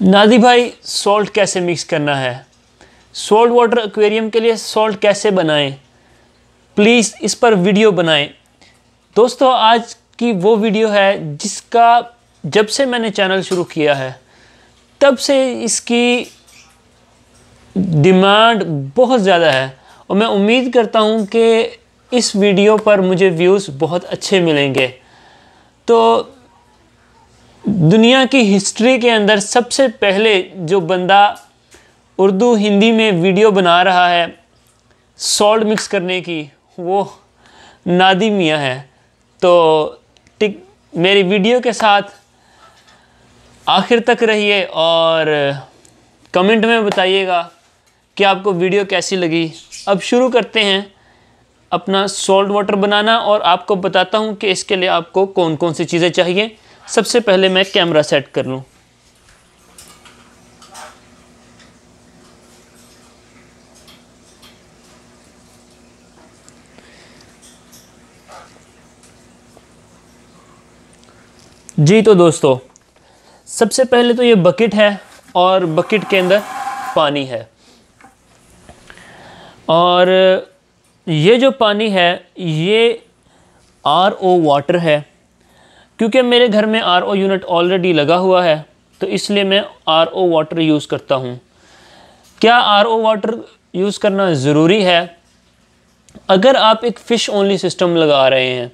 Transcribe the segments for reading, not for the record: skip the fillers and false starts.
नादी भाई, सॉल्ट कैसे मिक्स करना है, सॉल्ट वाटर एक्वेरियम के लिए सॉल्ट कैसे बनाएं, प्लीज़ इस पर वीडियो बनाएं। दोस्तों, आज की वो वीडियो है जिसका जब से मैंने चैनल शुरू किया है तब से इसकी डिमांड बहुत ज़्यादा है और मैं उम्मीद करता हूँ कि इस वीडियो पर मुझे व्यूज़ बहुत अच्छे मिलेंगे। तो दुनिया की हिस्ट्री के अंदर सबसे पहले जो बंदा उर्दू हिंदी में वीडियो बना रहा है सॉल्ट मिक्स करने की, वो नादी मियाँ है। तो मेरी वीडियो के साथ आखिर तक रहिए और कमेंट में बताइएगा कि आपको वीडियो कैसी लगी। अब शुरू करते हैं अपना सॉल्ट वाटर बनाना और आपको बताता हूँ कि इसके लिए आपको कौन कौन सी चीज़ें चाहिए। सबसे पहले मैं कैमरा सेट कर लूँ। जी तो दोस्तों, सबसे पहले तो ये बकेट है और बकेट के अंदर पानी है और ये जो पानी है ये RO वाटर है। क्योंकि मेरे घर में RO यूनिट ऑलरेडी लगा हुआ है तो इसलिए मैं RO वाटर यूज़ करता हूँ। क्या RO वाटर यूज़ करना ज़रूरी है? अगर आप एक फ़िश ओनली सिस्टम लगा रहे हैं,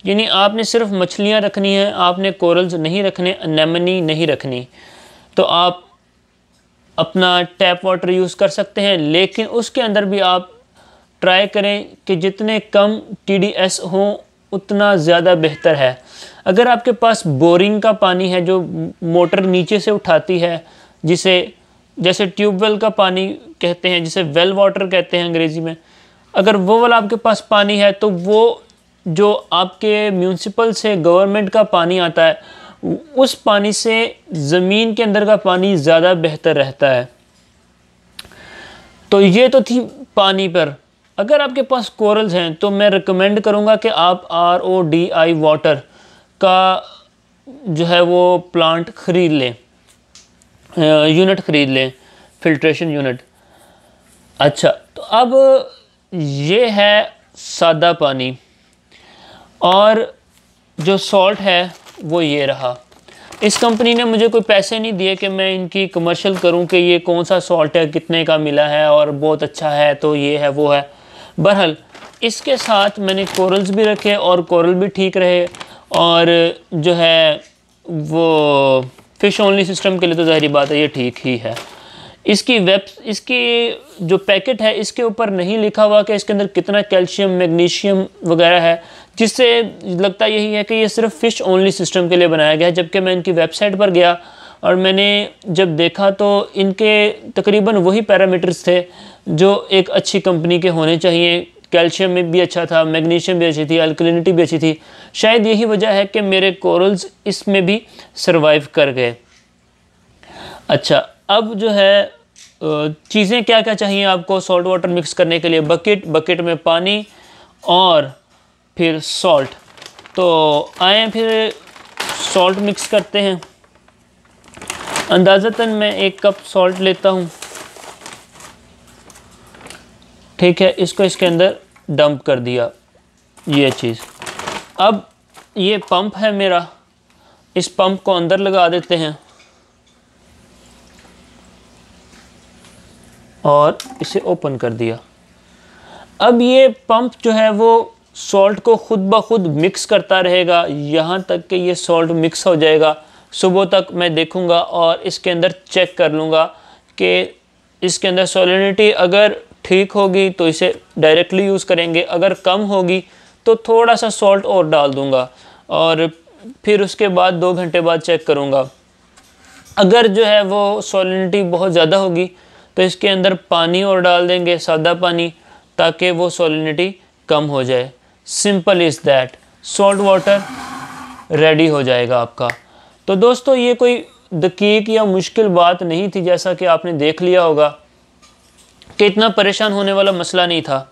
यानी आपने सिर्फ मछलियाँ रखनी है, आपने कोरल्स नहीं रखने, अनेमनी नहीं रखनी, तो आप अपना टैप वाटर यूज़ कर सकते हैं। लेकिन उसके अंदर भी आप ट्राई करें कि जितने कम TDS हों उतना ज़्यादा बेहतर है। अगर आपके पास बोरिंग का पानी है जो मोटर नीचे से उठाती है, जैसे ट्यूबवेल का पानी कहते हैं, जिसे वेल वाटर कहते हैं अंग्रेज़ी में, अगर वो वाला आपके पास पानी है तो वो जो आपके म्यूनसिपल से गवर्नमेंट का पानी आता है उस पानी से ज़मीन के अंदर का पानी ज़्यादा बेहतर रहता है। तो ये तो थी पानी पर। अगर आपके पास कोरल्स हैं तो मैं रिकमेंड करूँगा कि आप RODI वाटर का जो है वो प्लांट ख़रीद लें, यूनिट ख़रीद लें, फिल्ट्रेशन यूनिट। अच्छा, तो अब ये है सादा पानी और जो सॉल्ट है वो ये रहा। इस कंपनी ने मुझे कोई पैसे नहीं दिए कि मैं इनकी कमर्शियल करूं कि ये कौन सा सॉल्ट है, कितने का मिला है और बहुत अच्छा है तो ये है वो है। बहरहाल इसके साथ मैंने कोरल्स भी रखे और कोरल भी ठीक रहे और जो है वो फ़िश ओनली सिस्टम के लिए तो ज़ाहिर बात है ये ठीक ही है। इसकी जो पैकेट है इसके ऊपर नहीं लिखा हुआ कि इसके अंदर कितना कैल्शियम, मैग्नीशियम वगैरह है, जिससे लगता यही है कि ये सिर्फ फ़िश ओनली सिस्टम के लिए बनाया गया है। जबकि मैं इनकी वेबसाइट पर गया और मैंने जब देखा तो इनके तकरीबन वही पैरामीटर्स थे जो एक अच्छी कंपनी के होने चाहिए। कैल्शियम में भी अच्छा था, मैग्नीशियम भी अच्छी थी, अल्कलिनिटी भी अच्छी थी। शायद यही वजह है कि मेरे कोरल्स इसमें भी सर्वाइव कर गए। अच्छा, अब जो है चीज़ें क्या क्या चाहिए आपको सॉल्ट वाटर मिक्स करने के लिए। बकेट में पानी और फिर सॉल्ट। तो आए फिर सॉल्ट मिक्स करते हैं। अंदाज़तन मैं 1 कप सॉल्ट लेता हूँ, ठीक है। इसको इसके अंदर डंप कर दिया ये चीज़। अब ये पंप है मेरा, इस पंप को अंदर लगा देते हैं और इसे ओपन कर दिया। अब ये पंप जो है वो सॉल्ट को खुद ब खुद मिक्स करता रहेगा यहाँ तक कि ये सॉल्ट मिक्स हो जाएगा। सुबह तक मैं देखूँगा और इसके अंदर चेक कर लूँगा कि इसके अंदर सॉलिनिटी अगर ठीक होगी तो इसे डायरेक्टली यूज़ करेंगे, अगर कम होगी तो थोड़ा सा सॉल्ट और डाल दूँगा और फिर उसके बाद 2 घंटे बाद चेक करूँगा। अगर जो है वो सॉलिनिटी बहुत ज़्यादा होगी तो इसके अंदर पानी और डाल देंगे, सादा पानी, ताकि वो सॉलिनिटी कम हो जाए। Simple is that, salt water ready हो जाएगा आपका। तो दोस्तों, ये कोई दकीक या मुश्किल बात नहीं थी, जैसा कि आपने देख लिया होगा कि इतना परेशान होने वाला मसला नहीं था।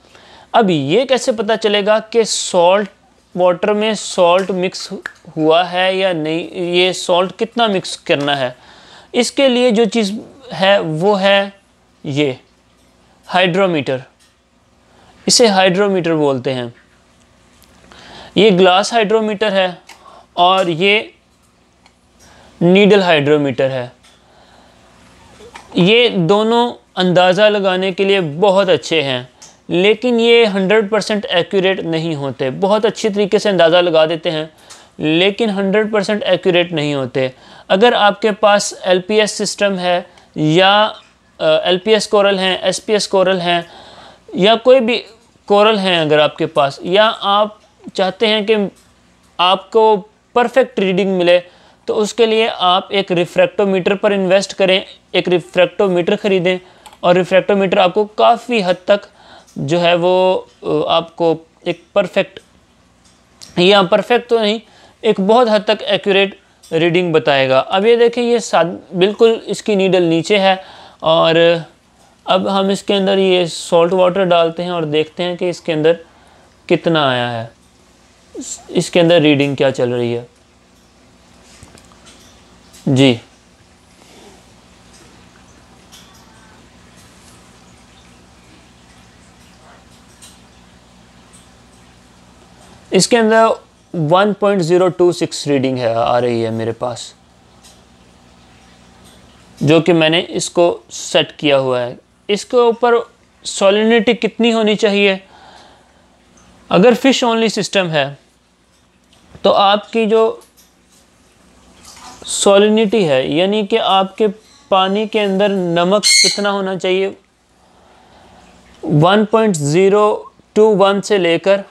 अब ये कैसे पता चलेगा कि सॉल्ट वाटर में सॉल्ट मिक्स हुआ है या नहीं, ये सॉल्ट कितना मिक्स करना है। इसके लिए जो चीज़ है वो है ये हाइड्रोमीटर, इसे हाइड्रोमीटर बोलते हैं। ये ग्लास हाइड्रोमीटर है और ये नीडल हाइड्रोमीटर है। ये दोनों अंदाज़ा लगाने के लिए बहुत अच्छे हैं, लेकिन ये 100% एक्यूरेट नहीं होते। बहुत अच्छी तरीके से अंदाज़ा लगा देते हैं लेकिन 100% एक्यूरेट नहीं होते। अगर आपके पास LPS सिस्टम है या LPS कोरल हैं, SPS कोरल हैं या कोई भी कोरल हैं अगर आपके पास, या आप चाहते हैं कि आपको परफेक्ट रीडिंग मिले, तो उसके लिए आप एक रिफ्रैक्टोमीटर पर इन्वेस्ट करें, एक रिफ्रैक्टोमीटर ख़रीदें और रिफ्रैक्टोमीटर आपको काफ़ी हद तक जो है वो आपको एक परफेक्ट, या परफेक्ट तो नहीं, एक बहुत हद तक एक्यूरेट रीडिंग बताएगा। अब ये देखें, ये बिल्कुल इसकी नीडल नीचे है और अब हम इसके अंदर ये सॉल्ट वाटर डालते हैं और देखते हैं कि इसके अंदर कितना आया है, इसके अंदर रीडिंग क्या चल रही है। जी, इसके अंदर 1.026 रीडिंग है, आ रही है मेरे पास, जो कि मैंने इसको सेट किया हुआ है। इसके ऊपर सॉलिनिटी कितनी होनी चाहिए? अगर फ़िश ओनली सिस्टम है तो आपकी जो सॉलिनिटी है, यानी कि आपके पानी के अंदर नमक कितना होना चाहिए, 1.021 से लेकर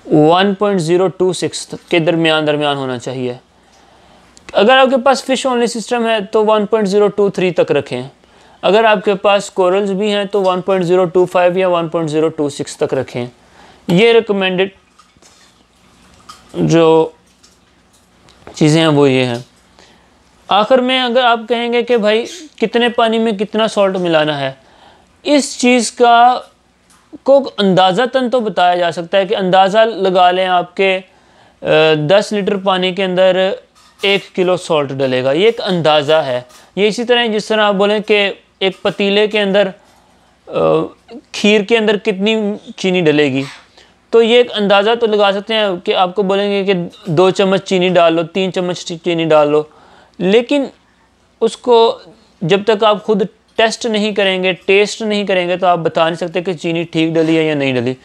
1.026 के दरमियान होना चाहिए। अगर आपके पास फ़िश ओनली सिस्टम है तो 1.023 तक रखें। अगर आपके पास कोरल्स भी हैं तो 1.025 या 1.026 तक रखें। ये रिकमेंडेड जो चीज़ें हैं वो ये हैं। आखिर में अगर आप कहेंगे कि भाई कितने पानी में कितना सॉल्ट मिलाना है, इस चीज़ का को अंदाज़ातन तो बताया जा सकता है कि अंदाज़ा लगा लें, आपके 10 लीटर पानी के अंदर 1 किलो सॉल्ट डलेगा। ये एक अंदाज़ा है। ये इसी तरह जिस तरह आप बोलें कि एक पतीले के अंदर खीर के अंदर कितनी चीनी डलेगी, तो ये एक अंदाज़ा तो लगा सकते हैं कि आपको बोलेंगे कि 2 चम्मच चीनी डाल लो, 3 चम्मच चीनी डाल लो, लेकिन उसको जब तक आप खुद टेस्ट नहीं करेंगे, टेस्ट नहीं करेंगे, तो आप बता नहीं सकते कि चीनी ठीक डली है या नहीं डली।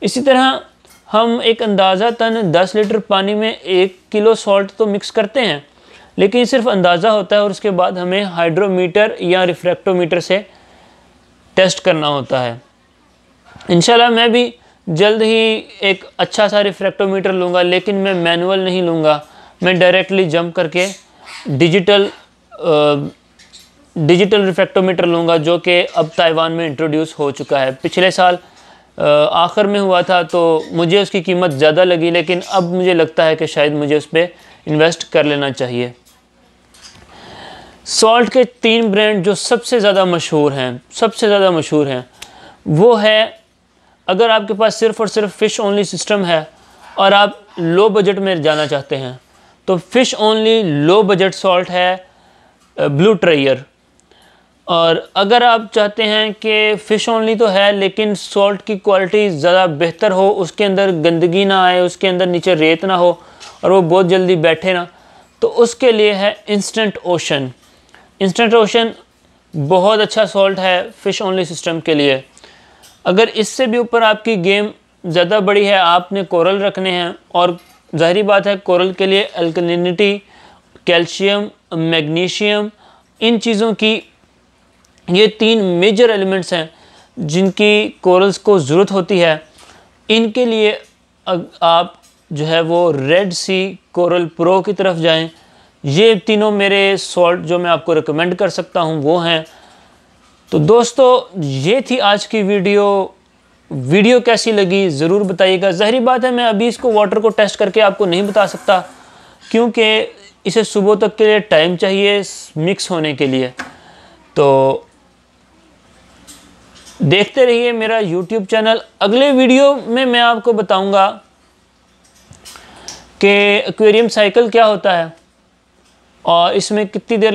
इसी तरह हम एक अंदाज़ातन 10 लीटर पानी में 1 किलो सॉल्ट तो मिक्स करते हैं, लेकिन सिर्फ अंदाज़ा होता है और उसके बाद हमें हाइड्रोमीटर या रिफ्रैक्टोमीटर से टेस्ट करना होता है। इंशाल्लाह मैं भी जल्द ही एक अच्छा सा रिफ्रैक्टोमीटर लूँगा, लेकिन मैं मैनुअल नहीं लूँगा, मैं डायरेक्टली जंप करके डिजिटल रिफ्रैक्टोमीटर लूँगा, जो कि अब ताइवान में इंट्रोड्यूस हो चुका है। पिछले साल आखिर में हुआ था तो मुझे उसकी कीमत ज़्यादा लगी, लेकिन अब मुझे लगता है कि शायद मुझे उस पर इन्वेस्ट कर लेना चाहिए। सॉल्ट के 3 ब्रांड जो सबसे ज़्यादा मशहूर हैं, वो है, अगर आपके पास सिर्फ़ और सिर्फ फ़िश ओनली सिस्टम है और आप लो बजट में जाना चाहते हैं, तो fish only low budget salt है ब्लू ट्रायर। और अगर आप चाहते हैं कि फ़िश ओनली तो है लेकिन सॉल्ट की क्वालिटी ज़्यादा बेहतर हो, उसके अंदर गंदगी ना आए, उसके अंदर नीचे रेत ना हो और वो बहुत जल्दी बैठे ना, तो उसके लिए है इंस्टेंट ओशन। इंस्टेंट ओशन बहुत अच्छा सॉल्ट है फ़िश ओनली सिस्टम के लिए। अगर इससे भी ऊपर आपकी गेम ज़्यादा बड़ी है, आपने कोरल रखने हैं, और ज़ाहिरी बात है कोरल के लिए अल्कलिनिटी, कैल्शियम, मैग्नीशियम, इन चीज़ों की, ये 3 मेजर एलिमेंट्स हैं जिनकी कोरल्स को ज़रूरत होती है। इनके लिए आप जो है वो रेड सी कोरल प्रो की तरफ जाएं। ये तीनों मेरे सॉल्ट जो मैं आपको रिकमेंड कर सकता हूँ वो हैं। तो दोस्तों ये थी आज की वीडियो कैसी लगी ज़रूर बताइएगा। ज़ाहिरी बात है मैं अभी इसको वाटर को टेस्ट करके आपको नहीं बता सकता, क्योंकि इसे सुबह तक के लिए टाइम चाहिए मिक्स होने के लिए। तो देखते रहिए मेरा YouTube चैनल। अगले वीडियो में मैं आपको बताऊंगा कि एक्वेरियम साइकिल क्या होता है और इसमें कितनी देर